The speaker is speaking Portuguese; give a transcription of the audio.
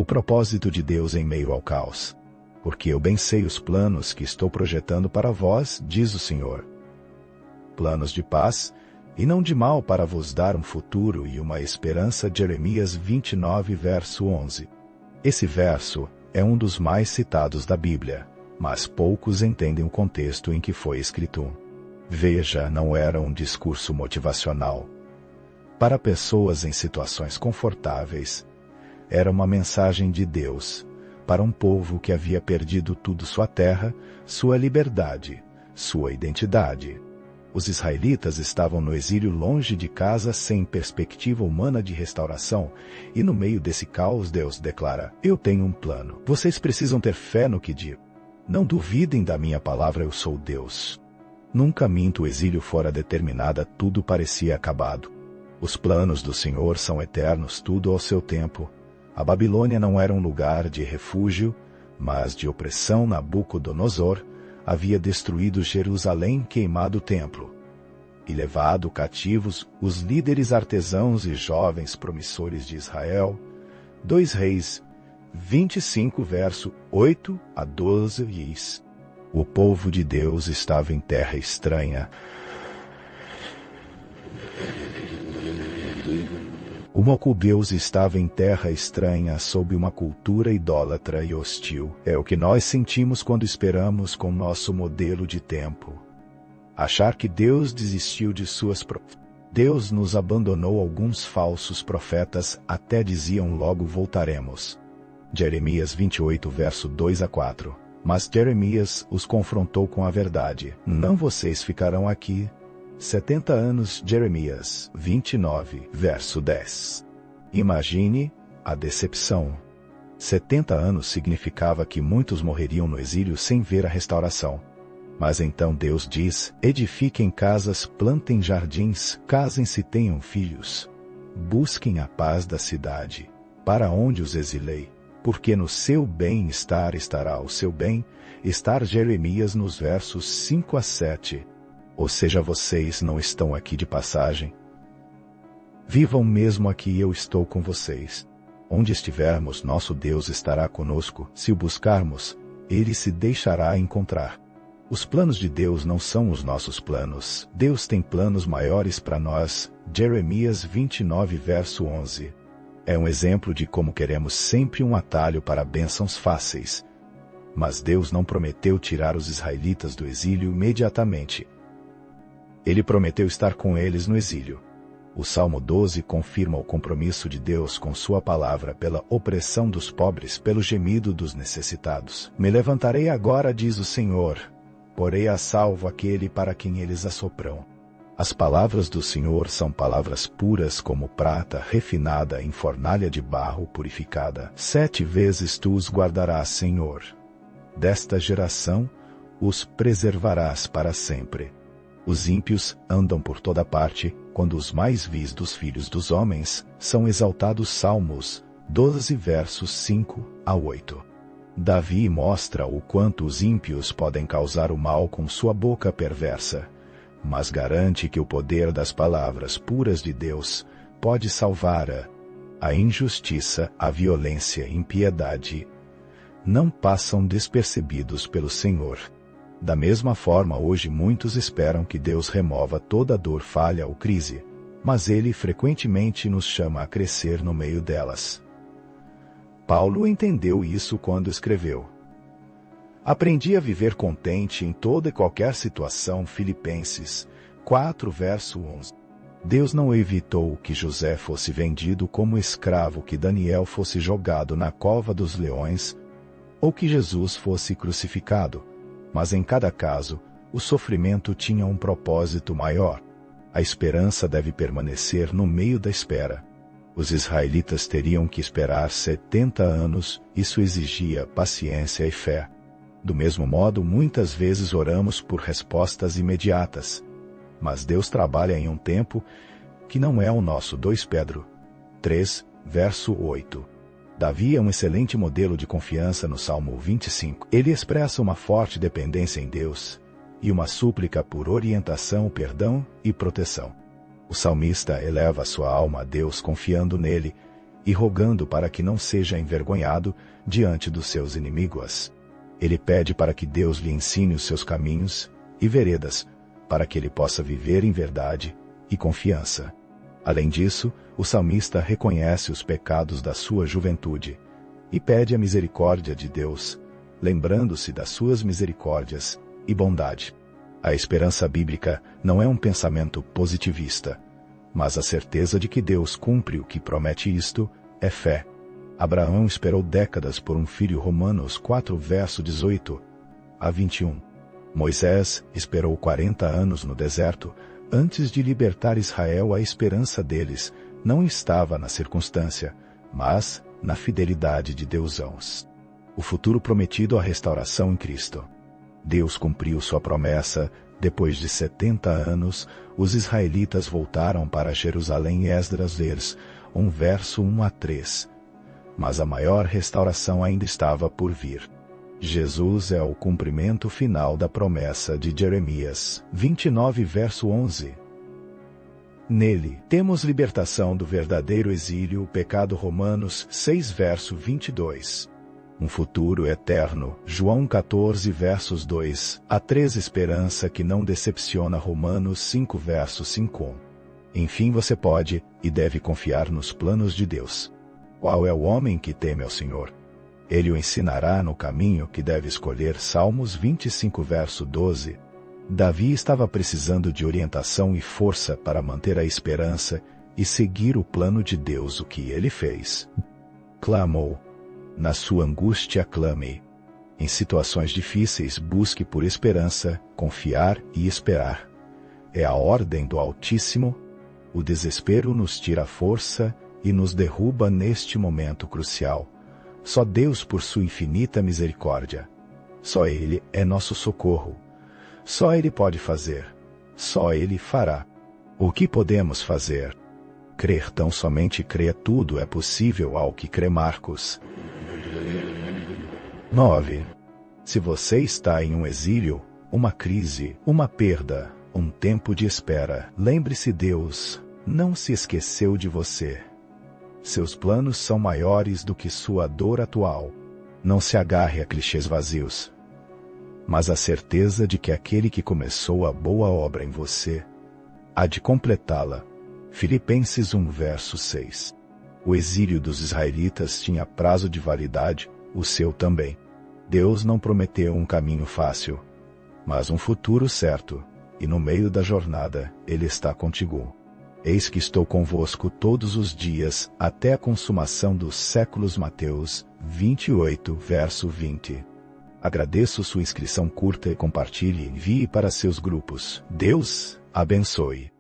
propósito de Deus em meio ao caos. Porque eu bem sei os planos que estou projetando para vós, diz o Senhor. Planos de paz, e não de mal, para vos dar um futuro e uma esperança. Jeremias 29, verso 11. Esse verso é um dos mais citados da Bíblia, mas poucos entendem o contexto em que foi escrito. Veja, não era um discurso motivacional. Para pessoas em situações confortáveis, era uma mensagem de Deus, para um povo que havia perdido tudo: sua terra, sua liberdade, sua identidade. Os israelitas estavam no exílio, longe de casa, sem perspectiva humana de restauração, e no meio desse caos Deus declara: eu tenho um plano. Vocês precisam ter fé no que digo. Não duvidem da minha palavra, eu sou Deus. Nunca minto. O exílio fora determinada, tudo parecia acabado. Os planos do Senhor são eternos, tudo ao seu tempo. A Babilônia não era um lugar de refúgio, mas de opressão. Nabucodonosor havia destruído Jerusalém, queimado o templo, e levado cativos os líderes artesãos e jovens promissores de Israel. 2 Reis 25, verso 8 a 12 diz: o povo de Deus estava em terra estranha. O Deus estava em terra estranha, sob uma cultura idólatra e hostil. É o que nós sentimos quando esperamos com nosso modelo de tempo. Achar que Deus desistiu de suas Deus nos abandonou. Alguns falsos profetas até diziam: logo voltaremos. Jeremias 28, verso 2 a 4. Mas Jeremias os confrontou com a verdade. Não, vocês ficarão aqui 70 anos. Jeremias 29, verso 10. Imagine a decepção. 70 anos significava que muitos morreriam no exílio sem ver a restauração. Mas então Deus diz: edifiquem casas, plantem jardins, casem-se, tenham filhos. Busquem a paz da cidade, para onde os exilei, porque no seu bem-estar estará o seu bem-estar. Jeremias nos versos 5 a 7. Ou seja, vocês não estão aqui de passagem. Vivam mesmo aqui, eu estou com vocês. Onde estivermos, nosso Deus estará conosco. Se o buscarmos, ele se deixará encontrar. Os planos de Deus não são os nossos planos. Deus tem planos maiores para nós. Jeremias 29, verso 11. É um exemplo de como queremos sempre um atalho para bênçãos fáceis. Mas Deus não prometeu tirar os israelitas do exílio imediatamente. Ele prometeu estar com eles no exílio. O Salmo 12 confirma o compromisso de Deus com sua palavra, pela opressão dos pobres, pelo gemido dos necessitados. Me levantarei agora, diz o Senhor, porei a salvo aquele para quem eles assopram. As palavras do Senhor são palavras puras como prata refinada em fornalha de barro purificada. 7 vezes tu os guardarás, Senhor. Desta geração os preservarás para sempre. Os ímpios andam por toda parte, quando os mais vis dos filhos dos homens são exaltados. Salmos 12, versos 5 a 8. Davi mostra o quanto os ímpios podem causar o mal com sua boca perversa, mas garante que o poder das palavras puras de Deus pode salvar. A injustiça, a violência e a impiedade não passam despercebidos pelo Senhor. Da mesma forma, hoje muitos esperam que Deus remova toda dor, falha ou crise, mas Ele frequentemente nos chama a crescer no meio delas. Paulo entendeu isso quando escreveu: aprendi a viver contente em toda e qualquer situação. Filipenses 4, verso 11. Deus não evitou que José fosse vendido como escravo, que Daniel fosse jogado na cova dos leões, ou que Jesus fosse crucificado. Mas em cada caso, o sofrimento tinha um propósito maior. A esperança deve permanecer no meio da espera. Os israelitas teriam que esperar 70 anos, isso exigia paciência e fé. Do mesmo modo, muitas vezes oramos por respostas imediatas, mas Deus trabalha em um tempo que não é o nosso. 2 Pedro 3, verso 8. Davi é um excelente modelo de confiança no Salmo 25. Ele expressa uma forte dependência em Deus e uma súplica por orientação, perdão e proteção. O salmista eleva sua alma a Deus confiando nele e rogando para que não seja envergonhado diante dos seus inimigos. Ele pede para que Deus lhe ensine os seus caminhos e veredas, para que ele possa viver em verdade e confiança. Além disso, o salmista reconhece os pecados da sua juventude e pede a misericórdia de Deus, lembrando-se das suas misericórdias e bondade. A esperança bíblica não é um pensamento positivista, mas a certeza de que Deus cumpre o que promete. Isto é fé. Abraão esperou décadas por um filho. Romanos 4, verso 18 a 21. Moisés esperou 40 anos no deserto antes de libertar Israel. A esperança deles não estava na circunstância, mas na fidelidade de Deus. O futuro prometido, a restauração em Cristo. Deus cumpriu sua promessa. Depois de 70 anos, os israelitas voltaram para Jerusalém. Esdras vs. 1, verso 1 a 3. Mas a maior restauração ainda estava por vir. Jesus é o cumprimento final da promessa de Jeremias 29, verso 11. Nele, temos libertação do verdadeiro exílio, o pecado. Romanos 6, verso 22. Um futuro eterno. João 14, versos 2 a 3. Esperança que não decepciona. Romanos 5, verso 5. Enfim, você pode e deve confiar nos planos de Deus. Qual é o homem que teme ao Senhor? Ele o ensinará no caminho que deve escolher. Salmos 25, verso 12. Davi estava precisando de orientação e força para manter a esperança e seguir o plano de Deus. O que ele fez? Clamou. Na sua angústia, clame. Em situações difíceis, busque por esperança, confiar e esperar. É a ordem do Altíssimo. O desespero nos tira a força e nos derruba neste momento crucial. Só Deus, por sua infinita misericórdia. Só Ele é nosso socorro. Só Ele pode fazer. Só Ele fará. O que podemos fazer? Crer. Tão somente crê. Tudo é possível ao que crê. Marcos 9. Se você está em um exílio, uma crise, uma perda, um tempo de espera, lembre-se: Deus não se esqueceu de você. Seus planos são maiores do que sua dor atual. Não se agarre a clichês vazios, mas a certeza de que aquele que começou a boa obra em você há de completá-la. Filipenses 1, verso 6. O exílio dos israelitas tinha prazo de validade, o seu também. Deus não prometeu um caminho fácil, mas um futuro certo, e no meio da jornada, Ele está contigo. Eis que estou convosco todos os dias, até a consumação dos séculos. Mateus 28, verso 20. Agradeço sua inscrição curta e compartilhe e envie para seus grupos. Deus abençoe.